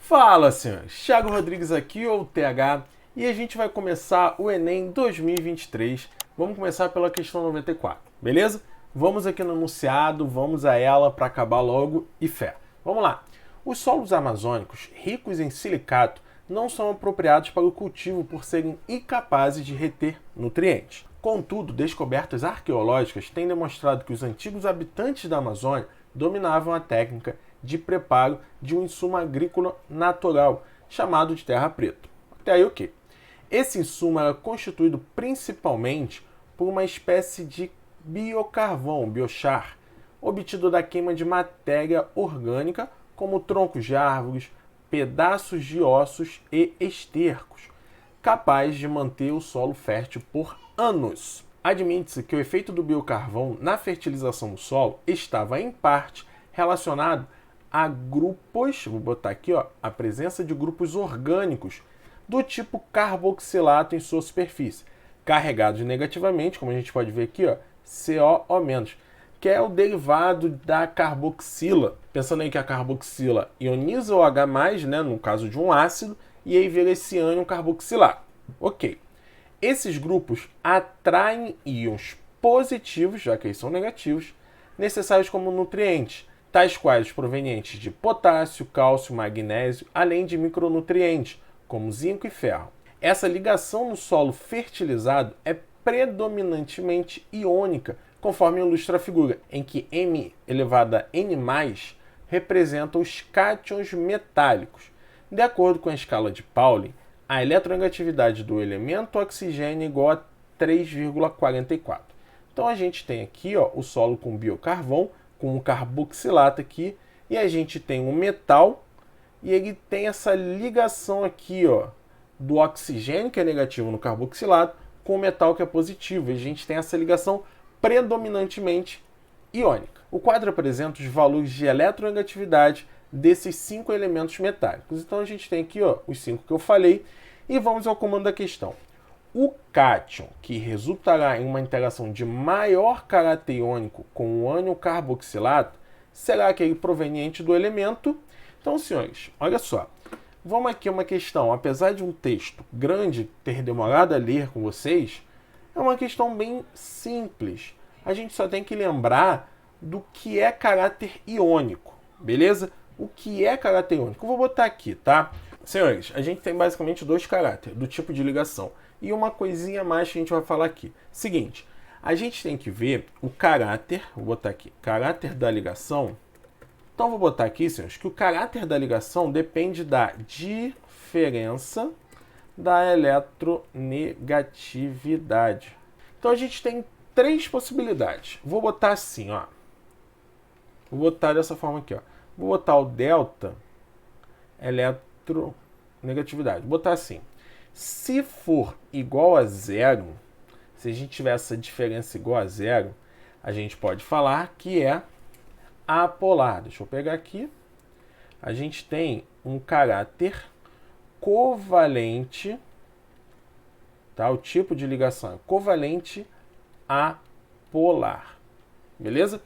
Fala, senhores! Thiago Rodrigues aqui, ou TH, e a gente vai começar o Enem 2023. Vamos começar pela questão 94, beleza? Vamos aqui no enunciado, vamos a ela para acabar logo e fé. Vamos lá! Os solos amazônicos, ricos em silicato, não são apropriados para o cultivo por serem incapazes de reter nutrientes. Contudo, descobertas arqueológicas têm demonstrado que os antigos habitantes da Amazônia dominavam a técnica de preparo de um insumo agrícola natural, chamado de terra preta. Até aí, ok. Esse insumo era constituído principalmente por uma espécie de biocarvão, biochar, obtido da queima de matéria orgânica, como troncos de árvores, pedaços de ossos e estercos, capaz de manter o solo fértil por anos. Admite-se que o efeito do biocarvão na fertilização do solo estava, em parte, relacionado a grupos, vou botar aqui, ó, a presença de grupos orgânicos do tipo carboxilato em sua superfície, carregados negativamente, como a gente pode ver aqui, ó, CO-, que é o derivado da carboxila. Pensando aí que a carboxila ioniza o H+, né, no caso de um ácido, e aí vira esse ânion carboxilato. Ok. Esses grupos atraem íons positivos, já que eles são negativos, necessários como nutrientes, tais quais os provenientes de potássio, cálcio, magnésio, além de micronutrientes, como zinco e ferro. Essa ligação no solo fertilizado é predominantemente iônica, conforme ilustra a figura, em que M elevado a N+, representa os cátions metálicos. De acordo com a escala de Pauling, a eletronegatividade do elemento oxigênio é igual a 3,44. Então a gente tem aqui, ó, o solo com biocarvão, com um carboxilato aqui, e a gente tem um metal, e ele tem essa ligação aqui, ó, do oxigênio, que é negativo no carboxilato, com o metal, que é positivo. E a gente tem essa ligação predominantemente iônica. O quadro apresenta os valores de eletronegatividade desses 5 elementos metálicos. Então a gente tem aqui, ó, os 5 que eu falei, e vamos ao comando da questão. O cátion, que resultará em uma interação de maior caráter iônico com o ânion carboxilato, será aquele proveniente do elemento. Então, senhores, olha só. Vamos aqui a uma questão, apesar de um texto grande ter demorado a ler com vocês, é uma questão bem simples. A gente só tem que lembrar do que é caráter iônico, beleza? O que é caráter iônico? Eu vou botar aqui, tá? Senhores, a gente tem basicamente 2 caráteres do tipo de ligação. E uma coisinha a mais que a gente vai falar aqui. Seguinte, a gente tem que ver o caráter, vou botar aqui, caráter da ligação. Então vou botar aqui, senhores, que o caráter da ligação depende da diferença da eletronegatividade. Então a gente tem 3 possibilidades. Vou botar assim, ó. Vou botar dessa forma aqui, ó. Vou botar o delta eletronegatividade. Vou botar assim. Se for igual a zero, se a gente tiver essa diferença igual a zero, a gente pode falar que é apolar. Deixa eu pegar aqui. A gente tem um caráter covalente, tá? O tipo de ligação é covalente apolar. Beleza?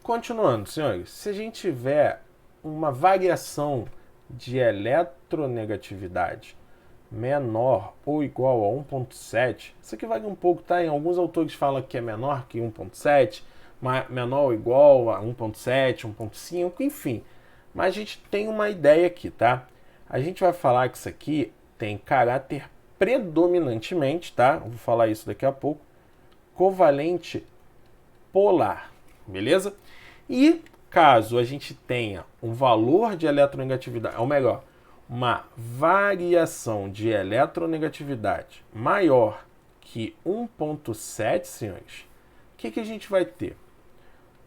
Continuando, senhores. Se a gente tiver uma variação de eletronegatividade menor ou igual a 1,7, isso aqui varia um pouco, tá? Em alguns autores falam que é menor que 1,7, menor ou igual a 1,7, 1,5, enfim. Mas a gente tem uma ideia aqui, tá? A gente vai falar que isso aqui tem caráter predominantemente, tá? Eu vou falar isso daqui a pouco. Covalente polar, beleza? E caso a gente tenha um valor de eletronegatividade, ou melhor, uma variação de eletronegatividade maior que 1,7, senhores, o que a gente vai ter?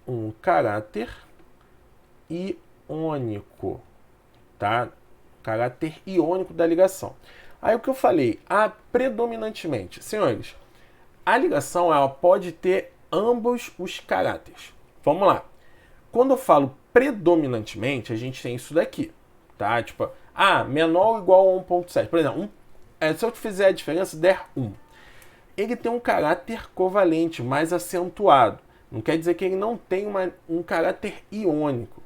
Um caráter iônico, tá? Caráter iônico da ligação. Aí o que eu falei? Predominantemente. Senhores, a ligação ela pode ter ambos os caráteres. Vamos lá. Quando eu falo predominantemente, a gente tem isso daqui, tá? Tipo, menor ou igual a 1,7. Por exemplo, se eu fizer a diferença, der 1. Ele tem um caráter covalente mais acentuado. Não quer dizer que ele não tem um caráter iônico.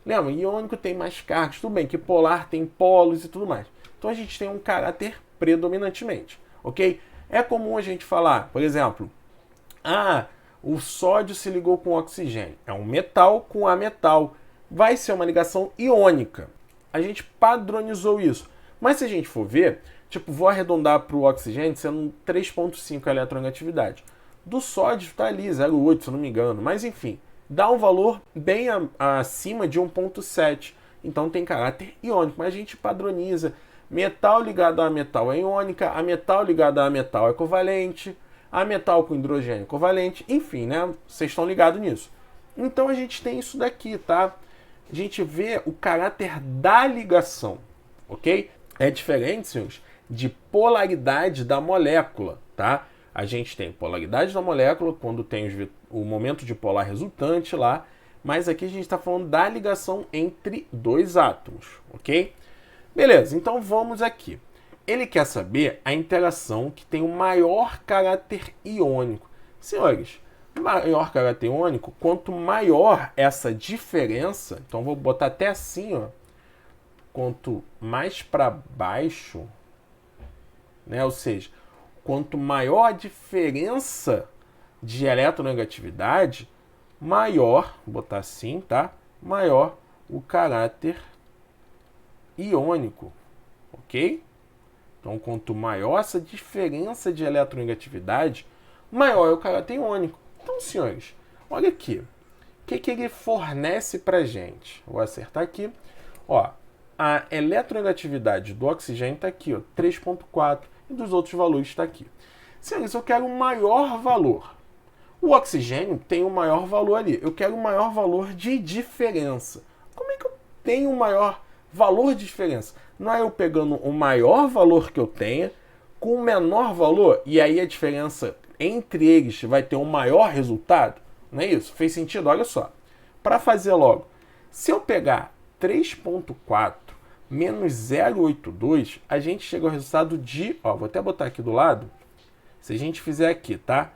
Lembra? Iônico tem mais cargas, tudo bem que polar tem polos e tudo mais. Então a gente tem um caráter predominantemente, ok? É comum a gente falar, por exemplo, o sódio se ligou com o oxigênio. É um metal com ametal. Vai ser uma ligação iônica. A gente padronizou isso. Mas se a gente for ver, tipo, vou arredondar para o oxigênio sendo 3,5 eletronegatividade. Do sódio está ali, 0,8, se eu não me engano. Mas enfim, dá um valor bem acima de 1,7. Então tem caráter iônico. Mas a gente padroniza. Metal ligado a metal é iônica, a metal ligado a metal é covalente, a metal com hidrogênio é covalente, enfim, né? Vocês estão ligados nisso. Então a gente tem isso daqui, tá? A gente vê o caráter da ligação, ok? É diferente, senhores, de polaridade da molécula, tá? A gente tem polaridade da molécula quando tem o momento de polar resultante lá, mas aqui a gente está falando da ligação entre dois átomos, ok? Beleza, então vamos aqui. Ele quer saber a interação que tem o maior caráter iônico. Senhores, maior caráter iônico, quanto maior essa diferença, então vou botar até assim, ó, quanto mais para baixo, né, ou seja, quanto maior a diferença de eletronegatividade, maior, vou botar assim, tá? Maior o caráter iônico, ok? Então, quanto maior essa diferença de eletronegatividade, maior é o caráter iônico. Então, senhores, olha aqui. O que ele fornece para gente? Vou acertar aqui. Ó, a eletronegatividade do oxigênio está aqui, ó, 3,4, e dos outros valores está aqui. Senhores, eu quero um maior valor. O oxigênio tem um maior valor ali. Eu quero um maior valor de diferença. Como é que eu tenho um maior valor de diferença? Não é eu pegando o maior valor que eu tenha com o menor valor e aí a diferença entre eles vai ter um maior resultado? Não é isso? Fez sentido? Olha só. Para fazer logo, se eu pegar 3,4 menos 0,82, a gente chega ao resultado de... Ó, vou até botar aqui do lado. Se a gente fizer aqui, tá?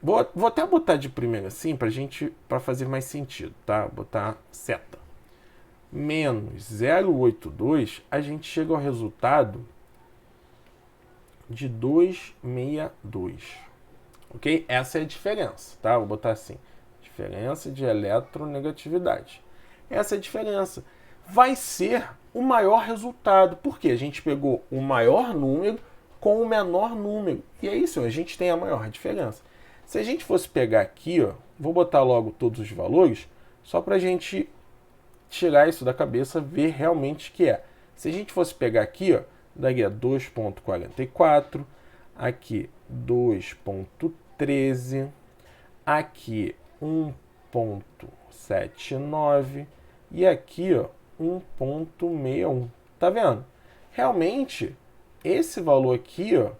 Vou até botar de primeiro assim para fazer mais sentido, tá? Vou botar seta. Menos 0,82, a gente chega ao resultado de 262. Ok? Essa é a diferença, tá? Vou botar assim. Diferença de eletronegatividade. Essa é a diferença. Vai ser o maior resultado. Porque a gente pegou o maior número com o menor número. E é isso, a gente tem a maior diferença. Se a gente fosse pegar aqui, ó, vou botar logo todos os valores, só para a gente tirar isso da cabeça, ver realmente que é. Se a gente fosse pegar aqui, ó, daria 2,44, aqui 2,13, aqui 1,79 e aqui, ó, 1,61. Tá vendo? Realmente, esse valor aqui, ó,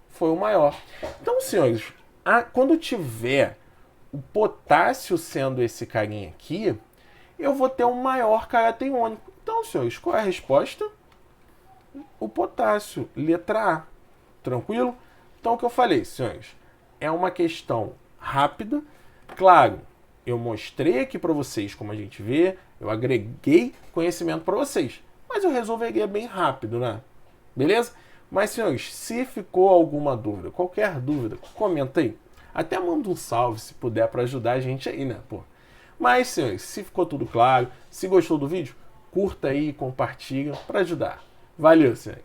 foi o maior. Então, senhores, quando tiver o potássio sendo esse carinha aqui, eu vou ter um maior caráter iônico. Então, senhores, qual é a resposta? O potássio, letra A. Tranquilo? Então, o que eu falei, senhores, é uma questão rápida. Claro, eu mostrei aqui para vocês como a gente vê, eu agreguei conhecimento para vocês, mas eu resolveria bem rápido, né? Beleza? Mas, senhores, se ficou alguma dúvida, qualquer dúvida, comenta aí. Até manda um salve se puder para ajudar a gente aí, né, pô? Mas, senhores, se ficou tudo claro, se gostou do vídeo, curta aí e compartilha para ajudar. Valeu, senhores!